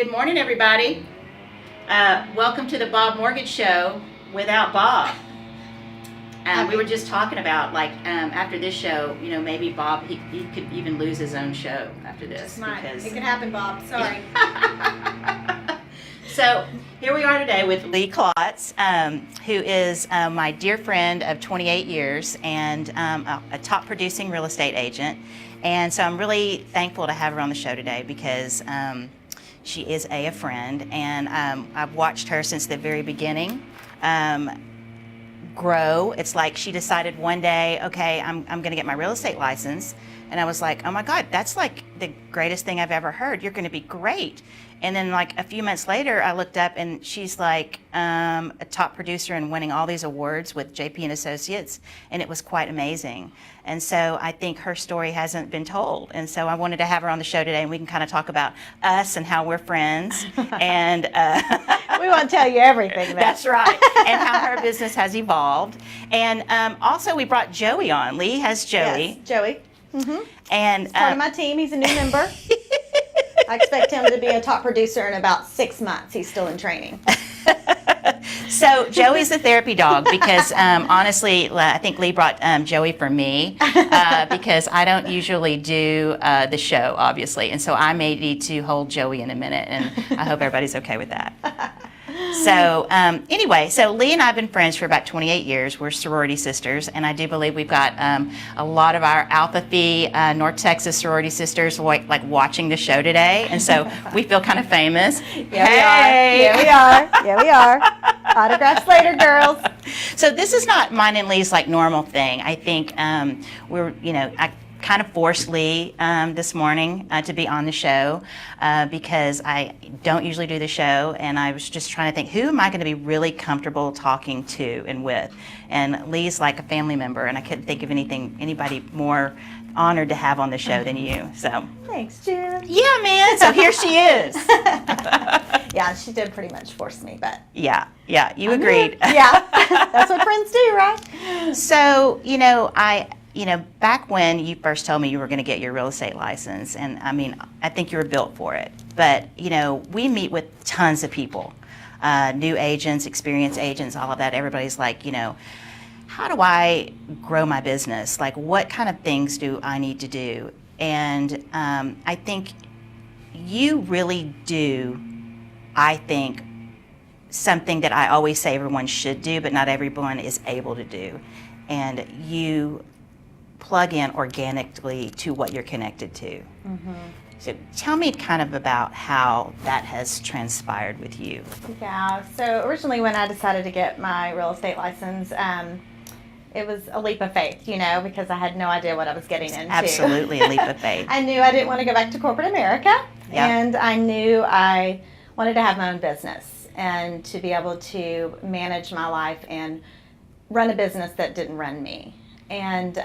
Good morning, everybody. Welcome to the Bob Mortgage Show without Bob. We were just talking about, after this show, maybe Bob, he could even lose his own show after this. Because it could happen, Bob. Sorry. So here we are today with Leigh Klotz, who is my dear friend of 28 years and a top producing real estate agent. And so I'm really thankful to have her on the show today because she is a friend, and I've watched her since the very beginning grow. It's like she decided one day, okay, I'm going to get my real estate license. And I was like, oh my God, that's like the greatest thing I've ever heard. You're going to be great. And then like a few months later, I looked up and she's like a top producer and winning all these awards with JP and Associates. And it was quite amazing. And so I think her story hasn't been told. And so I wanted to have her on the show today and we can kind of talk about us and how we're friends. And we want to tell you everything. That's right. And how her business has evolved. And also we brought Joey on. Leigh has Joey. Yes, Joey. Mm-hmm. And he's part of my team. He's a new member. I expect him to be a top producer in about 6 months. He's still in training. So Joey's the therapy dog because honestly, I think Leigh brought Joey for me because I don't usually do the show, obviously. And so I may need to hold Joey in a minute, and I hope everybody's okay with that. So anyway, so Leigh and I have been friends for about 28 years. We're sorority sisters, and I do believe we've got a lot of our Alpha Phi North Texas sorority sisters like watching the show today, and so we feel kind of famous. Yeah, we are. Yeah, we are. Autographs later, girls. So this is not mine and Leigh's like normal thing. I think I kind of forced Leigh this morning to be on the show because I don't usually do the show, and I was just trying to think, who am I going to be really comfortable talking to and with? And Leigh's like a family member, and I couldn't think of anybody more honored to have on the show than you. So thanks, Jen. Yeah, man. So here she is. Yeah, she did pretty much force me, but yeah, you agreed. Yeah, that's what friends do, right? So back when you first told me you were going to get your real estate license, and I mean, I think you were built for it. But, we meet with tons of people, new agents, experienced agents, all of that. Everybody's like, how do I grow my business? Like, what kind of things do I need to do? And I think you really do, something that I always say everyone should do, but not everyone is able to do. And you plug in organically to what you're connected to. Mm-hmm. So tell me kind of about how that has transpired with you. Yeah, so originally when I decided to get my real estate license, it was a leap of faith, because I had no idea what I was getting into. Absolutely a leap of faith. I knew I didn't want to go back to corporate America, and I knew I wanted to have my own business and to be able to manage my life and run a business that didn't run me. And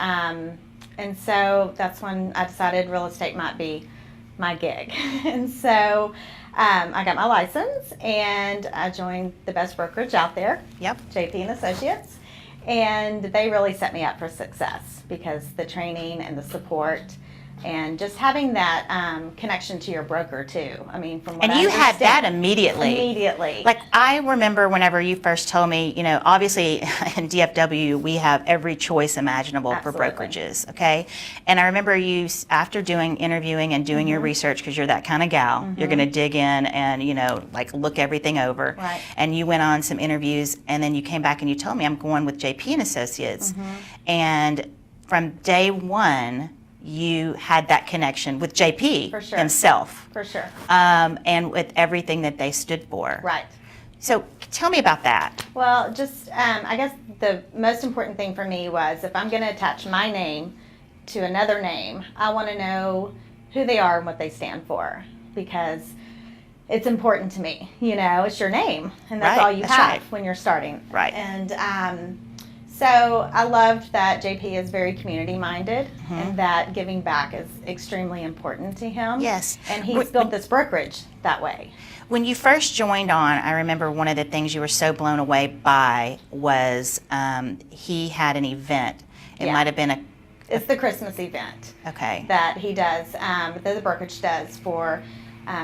so that's when I decided real estate might be my gig. And so I got my license and I joined the best brokerage out there, JP and Associates. And they really set me up for success because the training and the support and just having that connection to your broker too. I mean, from what and you had that immediately. Immediately. Like I remember whenever you first told me, obviously in DFW we have every choice imaginable Absolutely. For brokerages, okay? And I remember you after interviewing and doing your research, because you're that kind of gal, you're going to dig in and look everything over. Right. And you went on some interviews, and then you came back and you told me I'm going with JP and Associates, and from day one, you had that connection with JP himself. For sure. And with everything that they stood for. Right. So tell me about that. Well, just I guess the most important thing for me was if I'm going to attach my name to another name, I want to know who they are and what they stand for, because it's important to me. It's your name, and that's all you have when you're starting. Right. And so I loved that JP is very community-minded and that giving back is extremely important to him. Yes. And he's built this brokerage that way. When you first joined on, I remember one of the things you were so blown away by was he had an event. It might have been It's the Christmas event. Okay. That he does, that the brokerage does for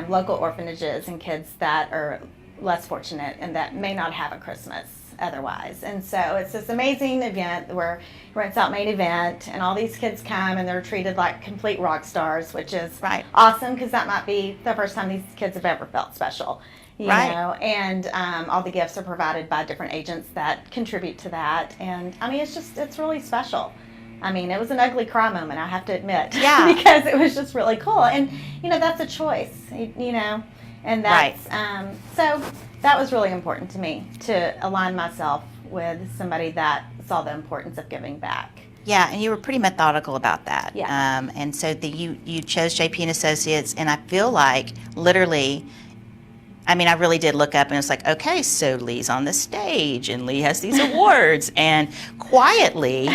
local orphanages and kids that are less fortunate and that may not have a Christmas otherwise. And so it's this amazing event where it's out main event, and all these kids come and they're treated like complete rock stars, which is awesome, because that might be the first time these kids have ever felt special. You know, and all the gifts are provided by different agents that contribute to that. And I mean, it's really special. I mean, it was an ugly cry moment, I have to admit. Yeah. Because it was just really cool. And, you know, that's a choice, you know. And that's, so that was really important to me, to align myself with somebody that saw the importance of giving back. Yeah, and you were pretty methodical about that. Yeah. And so you chose JP & Associates, and I feel like literally, I mean, I really did look up and it's like, okay, so Leigh's on the stage and Leigh has these awards, and quietly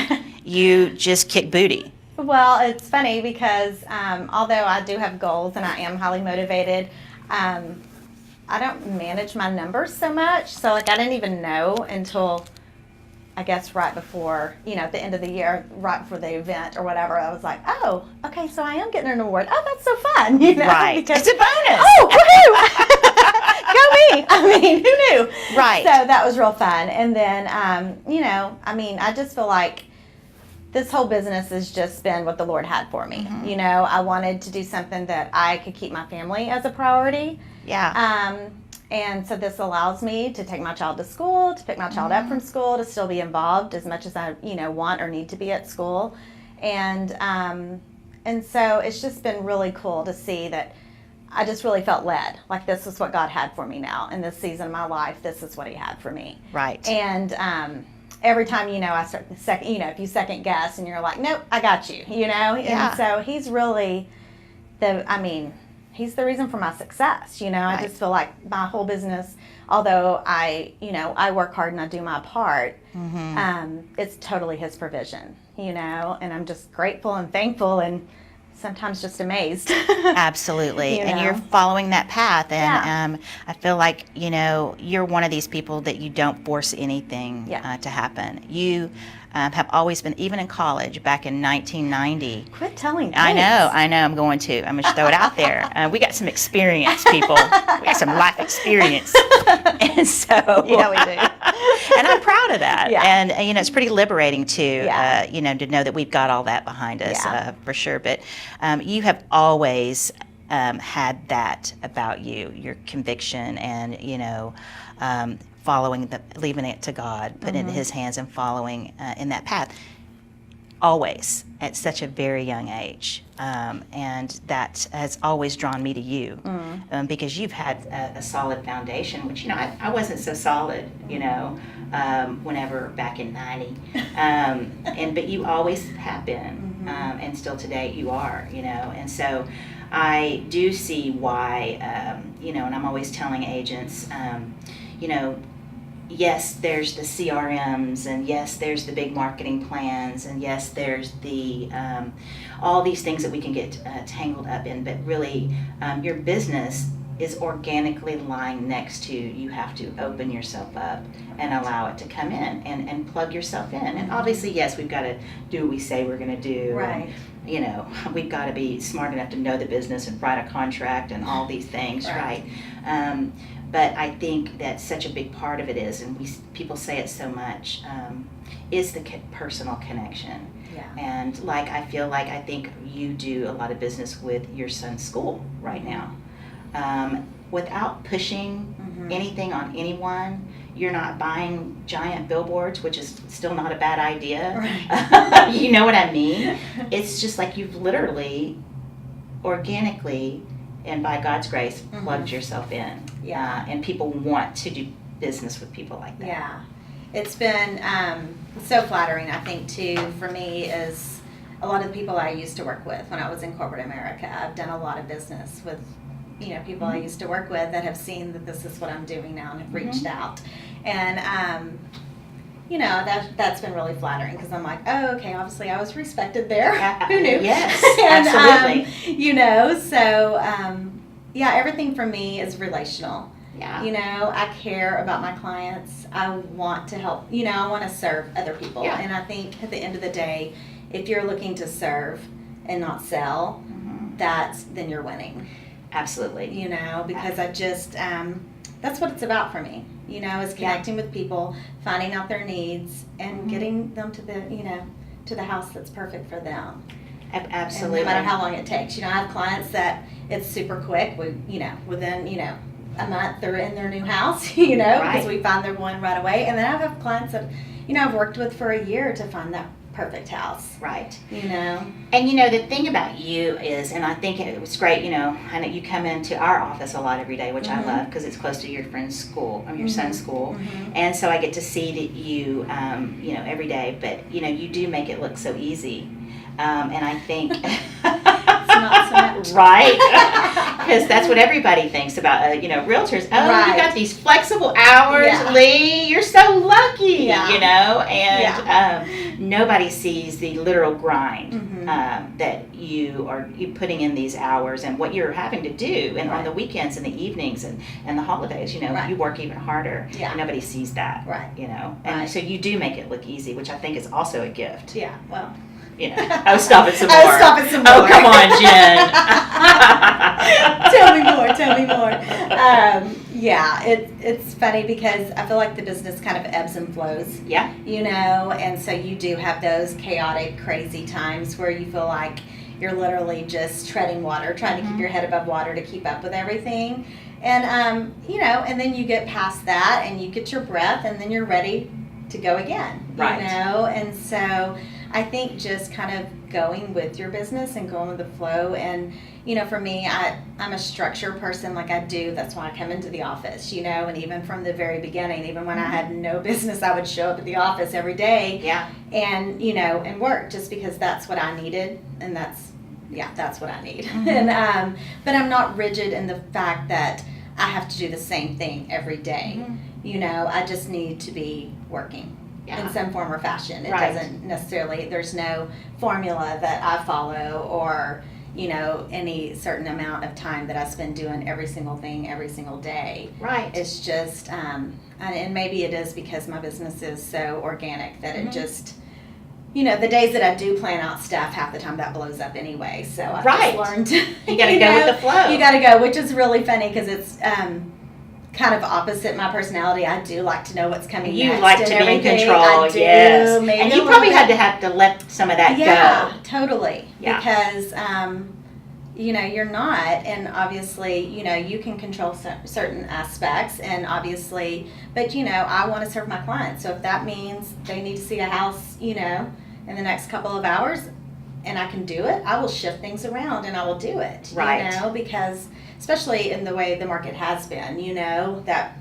you just kick booty. Well, it's funny because although I do have goals and I am highly motivated, I don't manage my numbers so much. So like, I didn't even know until, I guess, right before, you know, at the end of the year, right before the event or whatever, I was like, oh, okay, so I am getting an award. Oh, that's so fun, you know? Right. Because, it's a bonus. Oh, woohoo! Go me! I mean, who knew? Right. So that was real fun. And then, you know, I mean, I just feel like this whole business has just been what the Lord had for me. Mm-hmm. You know, I wanted to do something that I could keep my family as a priority. Yeah. And so this allows me to take my child to school, to pick my child up from school, to still be involved as much as I, you know, want or need to be at school. And so it's just been really cool to see that I just really felt led. Like, this is what God had for me now. In this season of my life, this is what he had for me. Right. And every time, you know, I start the second, you know, if you second guess and you're like, nope, I got you, you know? Yeah. And so he's really he's the reason for my success. You know, Right. I just feel like my whole business, although I work hard and I do my part, it's totally his provision, you know, and I'm just grateful and thankful and sometimes just amazed. Absolutely. You And know? you're following that path. And Yeah. I feel like, you know, you're one of these people that you don't force anything to happen. You have always been, even in college back in 1990. Quit telling me. I know, I'm going to. I'm going to throw it out there. We got some experience, people. We got some life experience. And so. Yeah, we do. And I'm proud of that. Yeah. And, you know, it's pretty liberating too, Yeah. you know, to know that we've got all that behind us, Yeah. for sure. But you have always had that about you, your conviction and, you know, leaving it to God, putting it in his hands and following in that path. Always, at such a very young age. And that has always drawn me to you, because you've had a solid foundation, which, you know, I wasn't so solid, you know, whenever back in 90. But you always have been, and still today you are, you know. And so I do see why, you know, and I'm always telling agents, you know, yes, there's the CRMs, and yes, there's the big marketing plans, and yes, there's the all these things that we can get tangled up in. But really, your business is organically lying next to you. You have to open yourself up and allow it to come in and plug yourself in. And obviously, yes, we've got to do what we say we're going to do. Right. And, you know, we've got to be smart enough to know the business and write a contract and all these things, right? But I think that such a big part of it is, and people say it so much, is the personal connection. Yeah. And I think you do a lot of business with your son's school right now. Without pushing anything on anyone, you're not buying giant billboards, which is still not a bad idea. Right. You know what I mean? It's just like you've literally, organically, and by God's grace, plugged yourself in. Yeah. And people want to do business with people like that. Yeah. It's been so flattering, I think, too, for me, is a lot of the people I used to work with when I was in corporate America. I've done a lot of business with, you know, people I used to work with that have seen that this is what I'm doing now and have reached out. And, you know, that's been really flattering, because I'm like, oh, okay, obviously I was respected there. Who knew? Yes, And, absolutely. you know, so, yeah, everything for me is relational. Yeah. You know, I care about my clients. I want to help, you know, I want to serve other people. Yeah. And I think at the end of the day, if you're looking to serve and not sell, then you're winning. Absolutely. You know, because I just, that's what it's about for me, you know, is connecting with people, finding out their needs, and getting them to the, you know, to the house that's perfect for them. Absolutely. And no matter how long it takes. You know, I have clients that it's super quick. You know, within, you know, a month they're in their new house, you know, because we find their one right away. And then I have clients that, you know, I've worked with for a year to find that perfect house. Right. You know. And, you know, the thing about you is, and I think it was great, you know, I know you come into our office a lot every day, which I love because it's close to your friend's school, or your son's school. And so I get to see that you, you know, every day. But, you know, you do make it look so easy. And I think... Not so much. Right? Because that's what everybody thinks about, you know, realtors. Oh, you got these flexible hours, Leigh. You're so lucky, you know. And nobody sees the literal grind that you are putting in these hours and what you're having to do. And on the weekends and the evenings and the holidays, you know, you work even harder. Yeah. And nobody sees that, you know. And so you do make it look easy, which I think is also a gift. Yeah, well... You know, oh, stop it some more. Oh, stop it some more. Oh, come on, Jen. Tell me more. Yeah, it's funny because I feel like the business kind of ebbs and flows. Yeah. You know, and so you do have those chaotic, crazy times where you feel like you're literally just treading water, trying to keep your head above water to keep up with everything. And, you know, and then you get past that and you get your breath and then you're ready to go again. Right. You know, and so... I think just kind of going with your business and going with the flow. And, you know, for me, I'm a structure person like I do. That's why I come into the office, you know, and even from the very beginning, even when I had no business, I would show up at the office every day and, you know, and work just because that's what I needed. And that's what I need. And, but I'm not rigid in the fact that I have to do the same thing every day. You know, I just need to be working. In some form or fashion. It doesn't necessarily, there's no formula that I follow or, you know, any certain amount of time that I spend doing every single thing every single day. Right. It's just, and maybe it is because my business is so organic that it just, you know, the days that I do plan out stuff, half the time that blows up anyway. So I've just learned to, you got to go with the flow. You got to go, which is really funny because it's, kind of opposite my personality. I do like to know what's coming next. You like to be in control, I do, and you probably had to let some of that go. Yeah, totally. Yeah. Because, you know, you're not, and obviously, you know, you can control certain aspects, and obviously, but, you know, I want to serve my clients. So if that means they need to see a house, you know, in the next couple of hours, and I can do it, I will shift things around and I will do it. Right. You know, because especially in the way the market has been, you know, that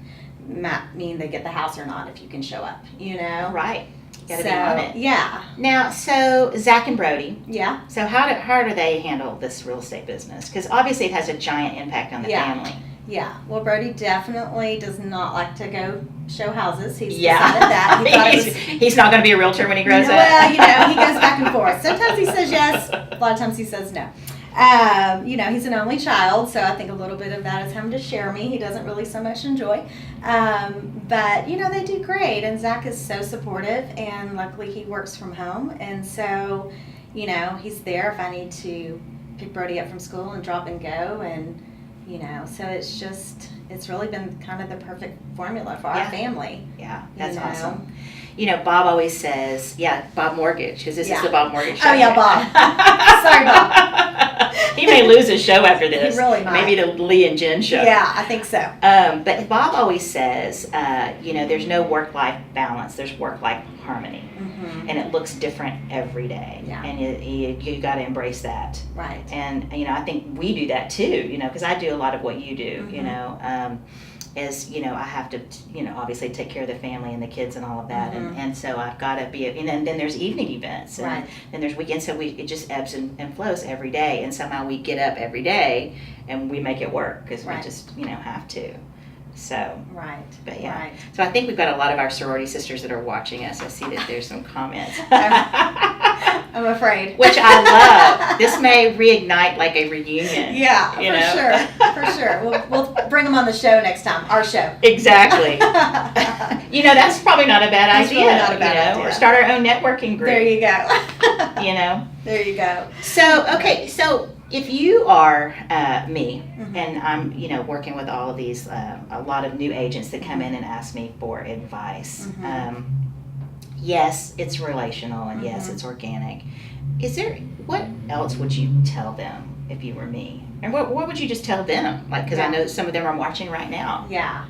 might mean they get the house or not if you can show up, you know. Right. You got to be on it. Yeah. Now, so Zach and Brody. Yeah. So how do they handle this real estate business? Because obviously it has a giant impact on the family. Yeah. Well, Brody definitely does not like to go show houses. He's decided that. He's not going to be a realtor when he grows up. Well, you know, he goes back and forth. Sometimes he says yes. A lot of times he says no. You know, he's an only child, so I think a little bit of that is him to share me. He doesn't really so much enjoy. But, you know, they do great. And Zach is so supportive, and luckily he works from home. And so, you know, he's there if I need to pick Brody up from school and drop and go. And, you know, so it's really been kind of the perfect formula for our family. Yeah, that's awesome. You know, Bob always says, BobMortgage, because this is the BobMortgage show. Oh, yeah, Bob. Sorry, Bob. He may lose his show after this. He really might. Maybe the Leigh and Jen show. Yeah, I think so. But Bob always says, you know, there's no work-life balance. There's work-life harmony. And it looks different every day. Yeah. And you got to embrace that. Right. And, you know, I think we do that too, you know, because I do a lot of what you do, you know. Is, you know, I have to, you know, obviously take care of the family and the kids and all of that. And so I've got to be, and then there's evening events. And then there's weekends. So it just ebbs and flows every day. And somehow we get up every day and we make it work because we just, you know, have to. So. Right. But yeah. So I think we've got a lot of our sorority sisters that are watching us. I see that there's some comments. I'm afraid. Which I love. This may reignite like a reunion. Yeah, for sure. We'll bring them on the show next time. Our show. Exactly. You know, that's probably not a bad idea. Really not a bad idea. Or start our own networking group. There you go. You know. There you go. So, okay, so If you are me, and I'm, working with all of these, a lot of new agents that come in and ask me for advice. Yes, it's relational, and yes, it's organic. What else would you tell them if you were me? And what would you just tell them? Like, because I know some of them are watching right now. Yeah.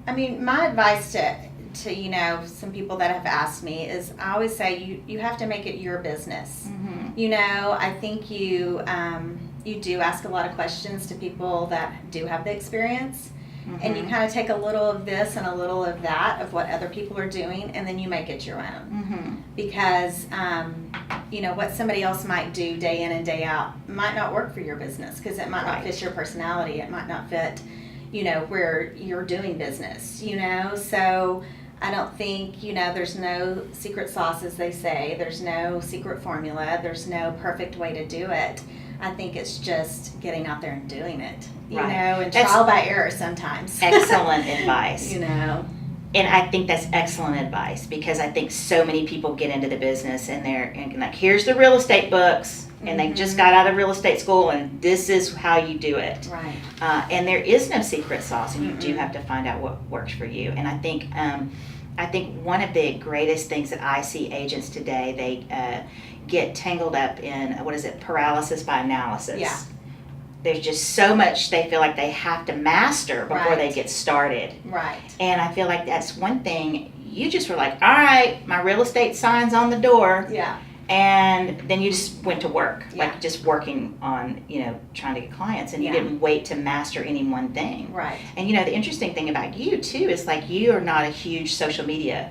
I mean, my advice to some people that have asked me is, I always say you have to make it your business. I think you do ask a lot of questions to people that do have the experience, and you kind of take a little of this and a little of that of what other people are doing, and then you make it your own. Because what somebody else might do day in and day out might not work for your business, because it might not fit your personality. It might not fit where you're doing business. So I don't think, there's no secret sauce, as they say. There's no secret formula. There's no perfect way to do it. I think it's just getting out there and doing it, and trial by error sometimes. Excellent advice. And I think that's excellent advice, because I think so many people get into the business and they're like, here's the real estate books, and they just got out of real estate school, and this is how you do it. Right. And there is no secret sauce, and you do have to find out what works for you. And I think one of the greatest things that I see agents today, they get tangled up in, paralysis by analysis. Yeah. There's just so much they feel like they have to master before they get started. Right. And I feel like that's one thing. You just were like, all right, my real estate sign's on the door. Yeah. And then you just went to work, Yeah. like just working on, trying to get clients, and you didn't wait to master any one thing. Right. And the interesting thing about you too is, like, you are not a huge social media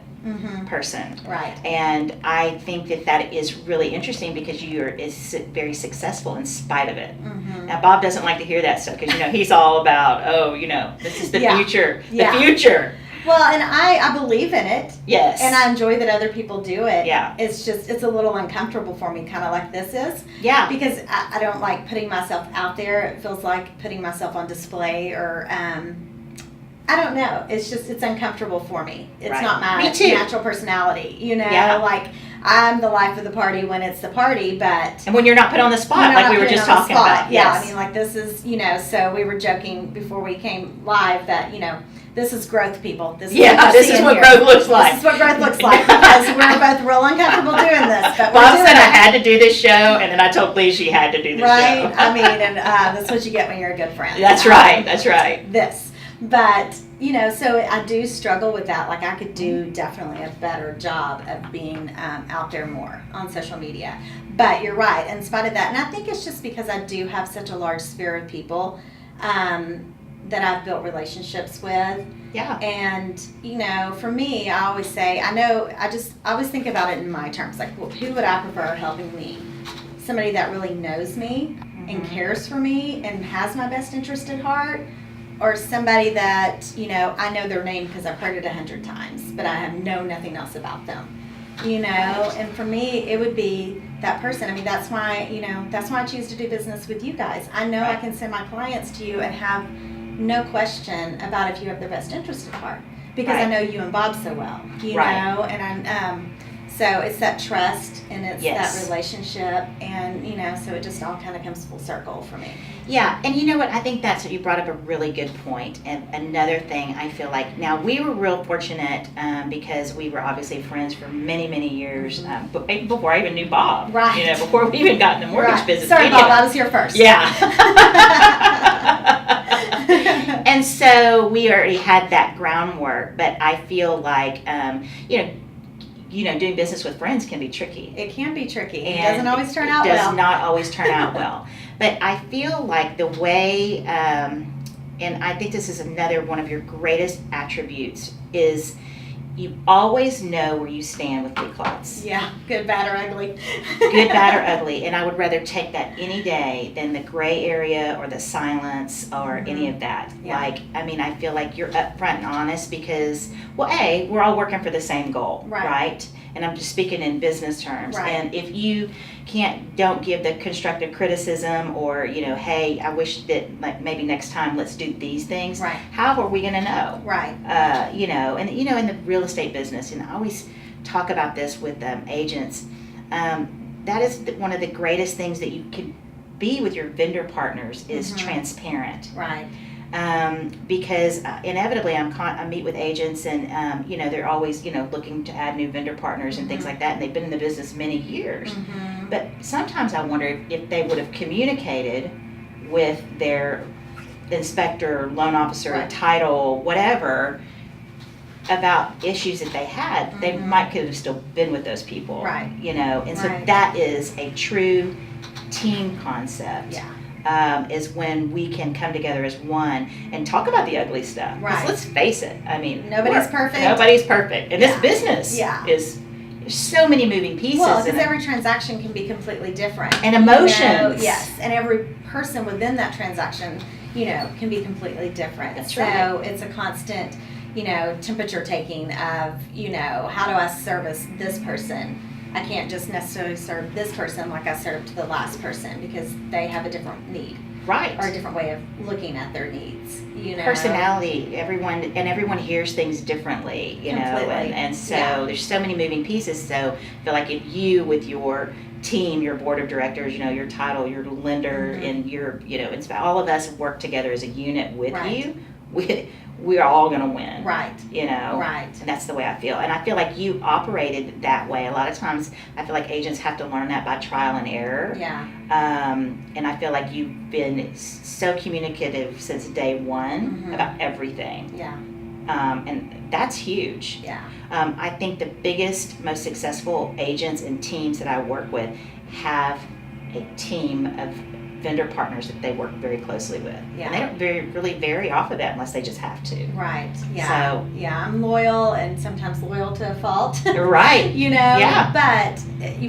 person. Right. And I think that is really interesting, because is very successful in spite of it. Now, Bob doesn't like to hear that stuff, because he's all about, this is the future, the future. Well, and I believe in it. Yes. And I enjoy that other people do it. Yeah. It's a little uncomfortable for me, kind of like this is. Yeah. Because I don't like putting myself out there. It feels like putting myself on display, or I don't know. It's uncomfortable for me. It's not my natural personality. Like, I'm the life of the party when it's the party, but... And when you're not put on the spot, like we were just talking about. Yeah, Yes. I mean, like, this is, so we were joking before we came live that, this is growth, people. This is what growth looks like. This is what growth looks like, because we're both real uncomfortable doing this. But Bob said I had to do this show, and then I told Leigh she had to do this show. Right? I mean, and that's what you get when you're a good friend. That's right. That's right. But, so I do struggle with that. Like, I could do definitely a better job of being out there more on social media. But you're right, in spite of that. And I think it's just because I do have such a large sphere of people that I've built relationships with. Yeah. And, for me, I always say, I always think about it in my terms. Like, well, who would I prefer helping me? Somebody that really knows me and cares for me and has my best interest at heart? Or somebody that, I know their name because I've heard it 100 times, but I have nothing else about them. And for me, it would be that person. I mean, that's why I choose to do business with you guys. I know I can send my clients to you and have no question about if you have their best interest at heart, because I know you and Bob so well, know, and so it's that trust, and it's that relationship, and so it just all kind of comes full circle for me. Yeah, and you know what? I think you brought up a really good point. And another thing, I feel like, now we were real fortunate because we were obviously friends for many, many years, before I even knew Bob. Right. Before we even got in the mortgage business. Sorry, Bob, I was here first. Yeah. And so we already had that groundwork, but I feel like, doing business with friends can be tricky. It can be tricky. It doesn't always turn out well. It does not always turn out well. But I feel like the way, and I think this is another one of your greatest attributes, is you always know where you stand with Leigh Klotz. Yeah, good, bad, or ugly. Good, bad, or ugly. And I would rather take that any day than the gray area or the silence or any of that. Yeah. I feel like you're upfront and honest because, well, we're all working for the same goal, right? And I'm just speaking in business terms. Right. And if you don't give the constructive criticism or, hey, I wish that maybe next time let's do these things. Right. How are we going to know? Right. In the real estate business, and I always talk about this with agents, that is one of the greatest things that you could be with your vendor partners is transparent. Right. Because inevitably I meet with agents and, they're always, looking to add new vendor partners and things like that. And they've been in the business many years. But sometimes I wonder if they would have communicated with their inspector, loan officer, title, whatever, about issues that they had. They could have still been with those people. Right. And so that is a true team concept. Yeah. Is when we can come together as one and talk about the ugly stuff. Right. Let's face it. I mean, nobody's perfect. Nobody's perfect. And this business is there's so many moving pieces. Well, because every transaction can be completely different. And emotions. Yes. And every person within that transaction, can be completely different. That's right. right. So it's a constant, temperature taking of, how do I service this person? I can't just necessarily serve this person like I served the last person because they have a different need. Right. Or a different way of looking at their needs. Personality, everyone hears things differently, and so there's so many moving pieces. So I feel like if you with your team, your board of directors, your title, your lender, and your, all of us work together as a unit with you, we're all going to win. Right. Right. And that's the way I feel. And I feel like you operated that way. A lot of times I feel like agents have to learn that by trial and error. Yeah. And I feel like you've been so communicative since day one about everything. Yeah. And that's huge. Yeah. I think the biggest, most successful agents and teams that I work with have a team of vendor partners that they work very closely with. Yeah. And they don't really vary off of that unless they just have to. Right. Yeah. So, I'm loyal and sometimes loyal to a fault. Right. Yeah. But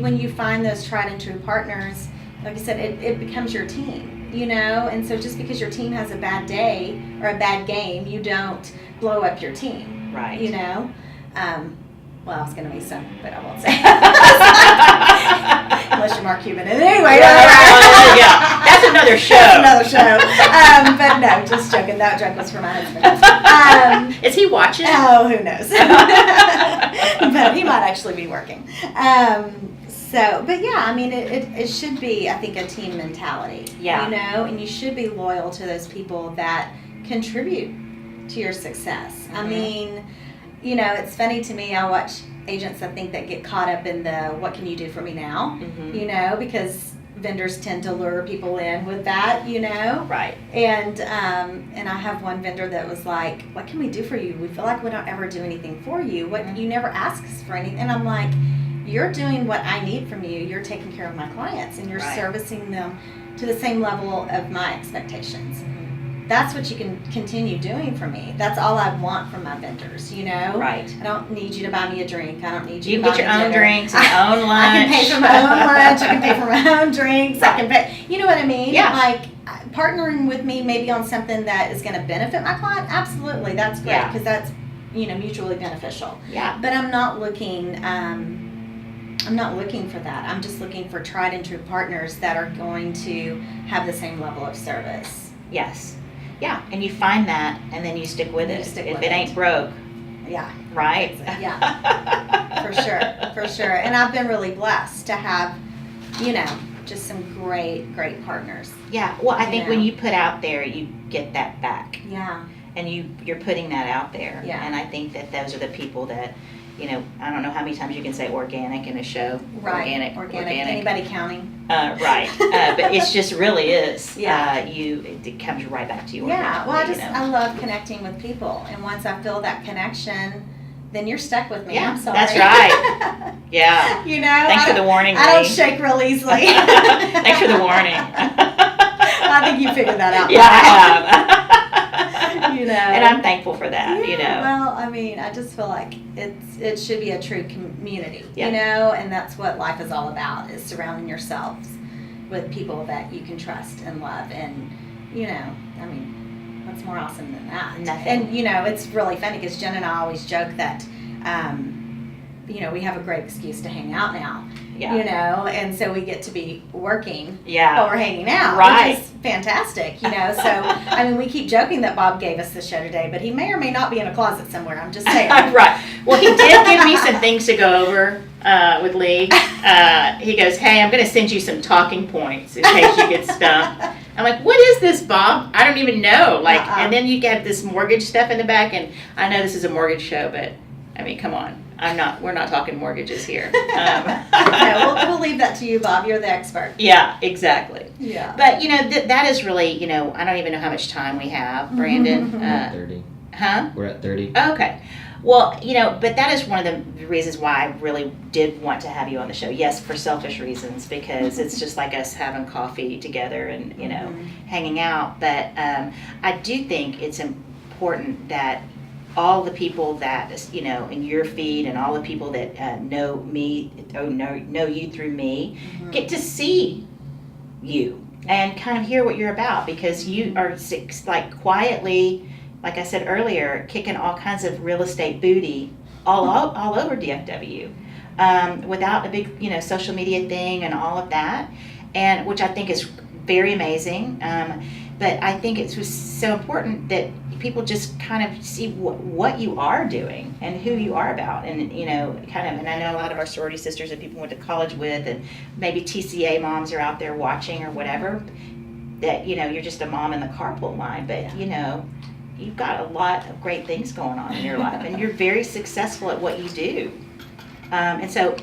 when you find those tried and true partners, like I said, it becomes your team, and so just because your team has a bad day or a bad game, you don't blow up your team. Right. Well, I was going to make some, but I won't say. Unless you're Mark Cuban. And anyway. Yeah. That's another show. But no, just joking. That joke was for my husband. Is he watching? Oh, who knows? But he might actually be working. But yeah, I mean, it should be, I think, a team mentality. Yeah. And you should be loyal to those people that contribute to your success. I mean, it's funny to me. I watch agents, I think, that get caught up in the what can you do for me now, because vendors tend to lure people in with that, Right. And I have one vendor that was like, what can we do for you? We feel like we don't ever do anything for you. You never ask us for anything. And I'm like, you're doing what I need from you. You're taking care of my clients and you're servicing them to the same level of my expectations. That's what you can continue doing for me. That's all I want from my vendors, Right. I don't need you to buy me a drink. I don't need you to buy get your me own dinner. drinks and your own lunch. I can pay for my own lunch. I can pay for my own drinks. Right. I can pay, you know what I mean? Yeah. Like partnering with me maybe on something that is going to benefit my client. Absolutely. That's great because that's, mutually beneficial. Yeah. But I'm not looking, for that. I'm just looking for tried and true partners that are going to have the same level of service. Yes. Yeah, and you find that, and then you stick with it. If it ain't broke, right? Yeah, for sure. And I've been really blessed to have, just some great partners. Yeah. Well, I think when you put out there, you get that back. Yeah. And you're putting that out there. Yeah. And I think that those are the people that, I don't know how many times you can say organic in a show. Right. Organic. Anybody counting? Right. But it just really is. Yeah. It comes right back to you. Yeah. Well, I love connecting with people, and once I feel that connection, then you're stuck with me. Yeah, I'm sorry. that's right. Yeah. Thanks for the warning, I don't Leigh. shake real easily. Thanks for the warning. I think you figured that out. Yeah, I have. And I'm thankful for that. Well, I mean, I just feel like it should be a true community. Yeah. And that's what life is all about: is surrounding yourselves with people that you can trust and love. And I mean, what's more awesome than that? Nothing. And it's really funny because Jen and I always joke that we have a great excuse to hang out now. Yeah. You know, and so we get to be working Yeah. while we're hanging out, Right. which is fantastic, you know. So, I mean, we keep joking that Bob gave us the show today, but he may or may not be in a closet somewhere. I'm just saying. Right. Well, he did give me some things to go over with Leigh. He goes, hey, I'm going to send you some talking points in case you get stumped. I'm like, what is this, Bob? I don't even know. Like, and then you get this mortgage stuff in the back, and I know this is a mortgage show, but I mean, come on. We're not talking mortgages here. No, we'll leave that to you, Bob. You're the expert. Yeah, exactly. Yeah. But, you know, that is really, you know, I don't even know how much time we have, Brandon. 30. Huh? We're at 30. Okay. Well, you know, but that is one of the reasons why I really did want to have you on the show. Yes, for selfish reasons, because it's just like us having coffee together and, you know, hanging out. But I do think it's important that all the people that, you know, in your feed and all the people that know me, or know you through me, get to see you and kind of hear what you're about, because you are like quietly, like I said earlier, kicking all kinds of real estate booty all over DFW without a big, you know, social media thing and all of that, and which I think is very amazing. But I think it's so important that people just kind of see what you are doing and who you are about, and, you know, kind of, and I know a lot of our sorority sisters and people went to college with, and maybe TCA moms are out there watching or whatever, that, you know, you're just a mom in the carpool line, but, you know, you've got a lot of great things going on in your life, and you're very successful at what you do. And so,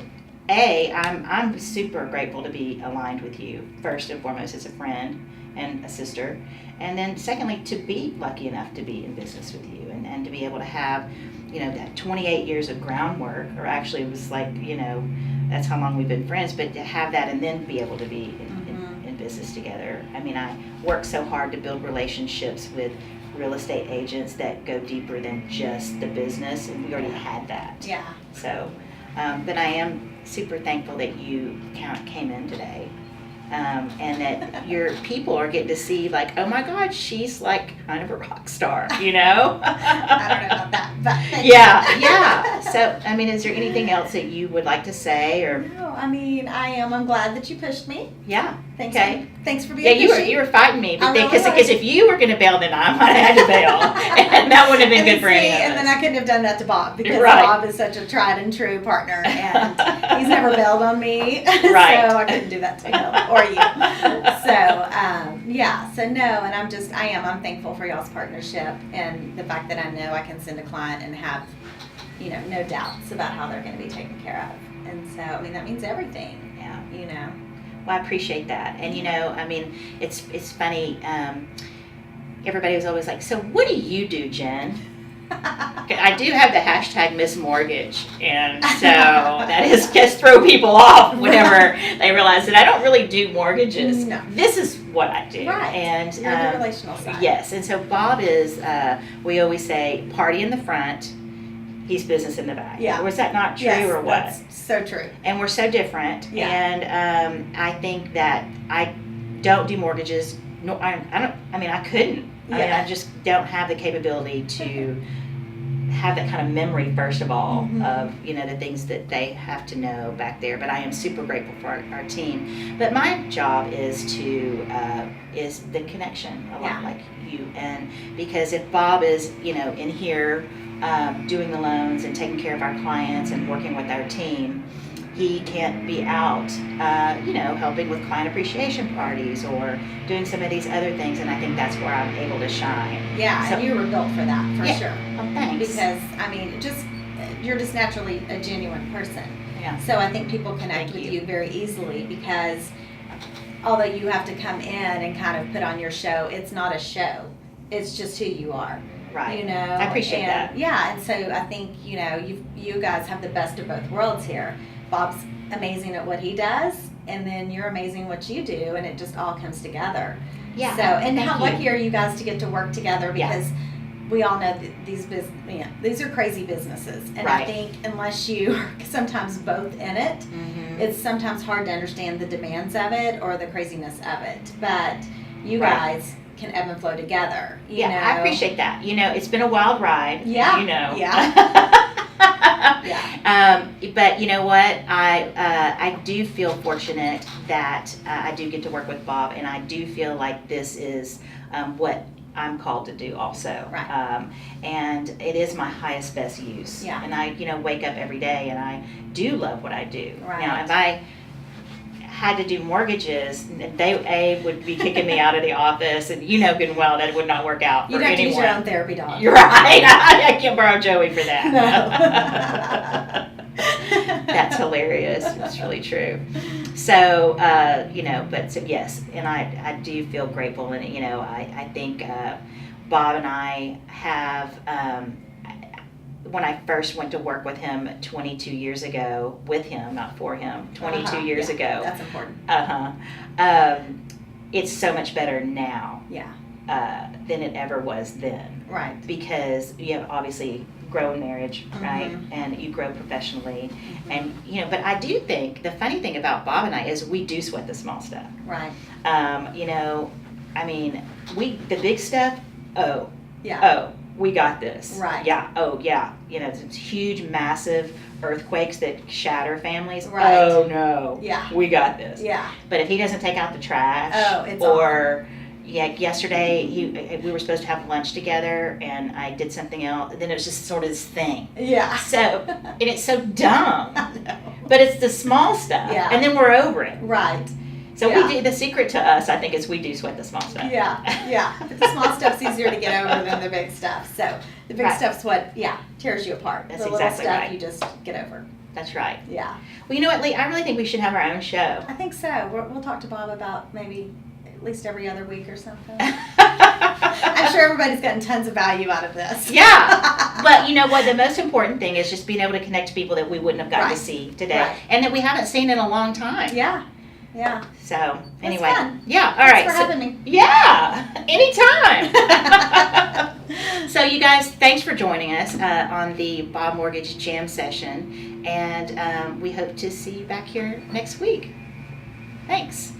I'm super grateful to be aligned with you, first and foremost as a friend and a sister, and then secondly, to be lucky enough to be in business with you, and to be able to have, you know, that 28 years of groundwork, or actually it was like, you know, that's how long we've been friends, but to have that and then be able to be in business together. I mean, I work so hard to build relationships with real estate agents that go deeper than just the business, and we already had that. Yeah. So, but I am super thankful that you came in today. And that your people are getting to see, like, oh my God, she's like kind of a rock star, you know? I don't know about that, but yeah. So, I mean, is there anything else that you would like to say, or? No, I mean, I'm glad that you pushed me. Yeah. Thanks. Okay. Thanks for being. Yeah, you were fighting me, I really because was. if you were going to bail, then I might have had to bail, and that wouldn't have been good for any of us. And then I couldn't have done that to Bob, because Right. Bob is such a tried and true partner, and he's never bailed on me, Right. so I couldn't do that to him or you. So yeah, so no, and I'm thankful for y'all's partnership, and the fact that I know I can send a client and have, you know, no doubts about how they're going to be taken care of, and so I mean that means everything. Yeah. You know. Well, I appreciate that. And, you know, I mean, it's funny. Everybody was always like, so what do you do, Jen? I do have the hashtag Miss Mortgage. And so that is just throw people off whenever they realize that I don't really do mortgages. No. This is what I do. Right. And You're the relational side. Yes. And so Bob is, we always say, party in the front. He's business in the back. Yeah. Was that not true, Yes, or what? that's so true. And we're so different. Yeah. And I think that I don't do mortgages. No, I mean, I couldn't. I mean, Yeah. I just don't have the capability to have that kind of memory, first of all, of, you know, the things that they have to know back there. But I am super grateful for our team. But my job is is the connection, a lot like you. And because if Bob is, you know, in here doing the loans and taking care of our clients and working with our team, he can't be out, you know, helping with client appreciation parties or doing some of these other things, and I think that's where I'm able to shine. Yeah, So- and you were built for that, for Yeah. sure. Oh, thanks. Because, I mean, you're just naturally a genuine person. Yeah. So I think people connect Thank with you. you very easily, because although you have to come in and kind of put on your show, it's not a show. It's just who you are. Right. You know, I appreciate and, that. Yeah, and so I think, you know, you guys have the best of both worlds here. Bob's amazing at what he does, and then you're amazing at what you do, and it just all comes together. Yeah. So, and Thank how you. lucky are you guys to get to work together? Yeah. Because we all know that these are crazy businesses, and Right. I think unless you are sometimes both in it, Mhm. it's sometimes hard to understand the demands of it or the craziness of it. But you Right. guys can ebb and flow together. You Yeah, know? I appreciate that. You know, it's been a wild ride. Yeah, You know. yeah. Yeah. But you know what? I do feel fortunate that I do get to work with Bob, and I do feel like this is what I'm called to do also. Right. And it is my highest best use. Yeah. And I, wake up every day and I do love what I do. Right. Now, if I had to do mortgages, they would be kicking me out of the office, and you know good and well that it would not work out for You'd have anyone. to use your own therapy dog. You're right. I can't borrow Joey for that. No. That's hilarious. It's really true. So, but so yes, and I do feel grateful, and I think Bob and I have. When I first went to work with him 22 years ago, with him, not for him, 22 years ago. That's important. It's so much better now. Yeah. Than it ever was then. Right. Because you have obviously grown marriage, right? Mm-hmm. And you grow professionally. Mm-hmm. And, but I do think the funny thing about Bob and I is we do sweat the small stuff. Right. The big stuff, we got this. Right. Yeah. Oh, yeah. It's huge, massive earthquakes that shatter families. Right. Oh, no. Yeah. We got this. Yeah. But if he doesn't take out the trash, it's or yesterday we were supposed to have lunch together, and I did something else, and then it was just sort of this thing. Yeah. So, and it's so dumb. But it's the small stuff. Yeah. And then we're over it. Right. So we do, the secret to us, I think, is we do sweat the small stuff. Yeah. But the small stuff's easier to get over than the big stuff. So the big stuff's what, tears you apart. That's the little exactly stuff right. you just get over. That's right. Yeah. Well, you know what, Leigh? I really think we should have our own show. I think so. We'll talk to Bob about maybe at least every other week or something. I'm sure everybody's gotten tons of value out of this. Yeah. But you know what? The most important thing is just being able to connect to people that we wouldn't have gotten to see today. Right. And that we haven't seen in a long time. Yeah. Yeah. So, anyway. That's fun. Yeah. All right. Thanks for having me. Yeah. Anytime. So, you guys, thanks for joining us on the Bob Mortgage Jam session. And we hope to see you back here next week. Thanks.